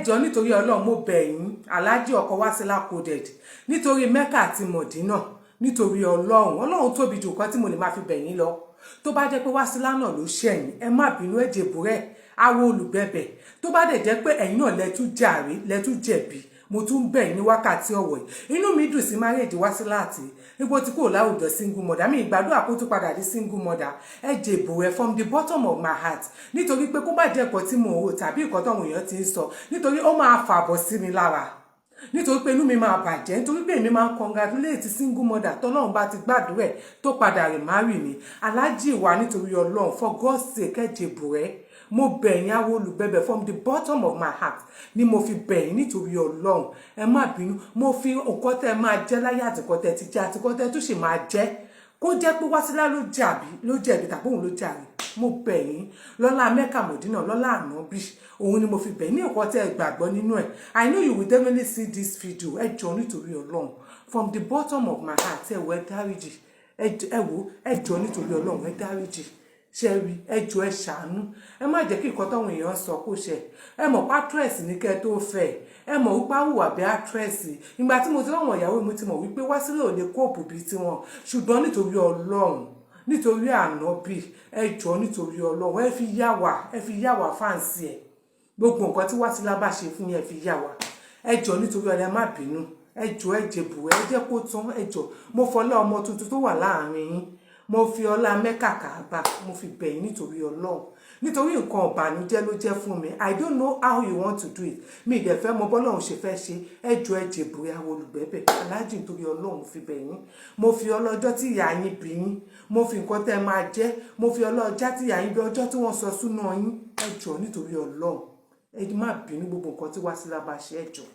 ẹjọ́ nítorí Ọlọ́run mo bẹ̀ yín Alhaji ọkọ Wasila coded nítorí Mẹ́kà àti Mọ̀dínà nítorí Ọlọ́run tóbi jù nǹkan tí mo lè máa fi bẹ̀ yín lọ tó bá jẹ́ pé Wasila náà ló ṣẹ̀yìn ẹ má bínú ẹ̀jẹ̀ búrẹ́ àwọn olùbẹ̀bẹ̀ tó bá dẹ̀ jẹ́ pé ẹ̀yin náà lẹ́tú jẹ̀bi mo tún bẹ̀ ní wákàtí ọ̀wọ̀ yìí inú mi dùn sí marriage Wasila àti ipò tí kò láwùjọ single mother mi ìgbàdúrà kó tún padà di single mother ẹ jèbò ẹ from the bottom of my heart nítorí pé kó má jẹ́ ẹ̀kọ́ tí mo rò tàbí ìkọ́ táwọn èèyàn ti ń sọ nítorí ó máa fàbọ̀ sí mi lára nítorí pé inú mi máa bàjẹ́ nítorí pé èmi máa ń congratulate single mother tọ́lọ́run bá ti gbàdúrà ẹ̀ tó padà rè marry mi Alhaji wa nítorí Ọlọ́run for God's sake ẹ jèbò ẹ mo bẹ̀ yín àwọn olùbẹ̀bẹ̀ from the bottom of my heart ni mo fi bẹ̀ yín nítorí Ọlọ́run ẹ má bínú mo fi nǹkan tẹ́ máa jẹ́ láyé àtìkọ́ tẹ́ ti jẹ́ àtìkọ́ tẹ́ tó sì máa jẹ́ kó jẹ́ pé Wasila ló jẹ̀bi tàbí òun ló jàre mo bẹ̀ yín lọ́lá Mẹ́kà Mọ̀dínà lọ́lá Ànábì òun ni mo fi bẹ̀ ní nǹkan tẹ́ gbàgbọ́ nínú ẹ̀ I know you will definitely see this video ẹ jọ̀ọ́ nítorí Ọlọ́run from the bottom of my heart ẹ wò ẹ dáríjì ẹ wò ẹ jọ̀ọ́ nítorí Ọlọ́run ẹ dáríjì ṣẹ́rí ẹjọ́ ẹ ṣàánú ẹ má jẹ́ kí nǹkan táwọn èèyàn sọ kó ṣe ẹ mọ̀ pé actress ní kẹ́ tó fẹ́ ẹ mọ̀ wípé àwùwà bí actress ìgbà tí mo ti ráwọn ìyàwó mi ti mọ̀ wípé Wasila ò lè kóòpù bíi tiwọn ṣùgbọ́n nítorí Ọlọ́run nítorí Ànábì ẹjọ́ nítorí Ọlọ́run ẹ fi yá wa fáǹsì ẹ gbogbo nǹkan tí Wasila bá ṣe fún yín ẹ fi yá wa ẹjọ́ nítorí Ọlọ́run ẹ má bínú ẹjọ́ ẹ jẹ̀bù ẹ jẹ́ kó tán ẹjọ́ mo fọlá ọmọ tuntun tó wà láàrin yín mo fi ọlá Mẹ́kà Káàbà mo fi bẹ̀ yín nítorí Ọlọ́run nítorí nǹkan ọ̀bànújẹ́ ló jẹ́ fún mi I don't know how you want to do it mi ìdẹ̀ fẹ́ mọ bọ́lọ́run ṣe fẹ́ ṣe ẹjọ́ ẹ̀jẹ̀ bóyá olùgbẹ́bẹ̀ Alhaji nítorí Ọlọ́run mo fi bẹ̀ yín mo fi ọlọ́jọ́ tí ìyá yín bí yín mo fi nǹkan tẹ́ máa jẹ́ mo fi ọlọ́jà tí ìyá yín bí ọjọ́ tí wọ́n sọ súná yín ẹjọ́ nítorí Ọlọ́run ẹ má bínú gbogbo nǹkan tí Wasila bá ṣe ẹjọ́.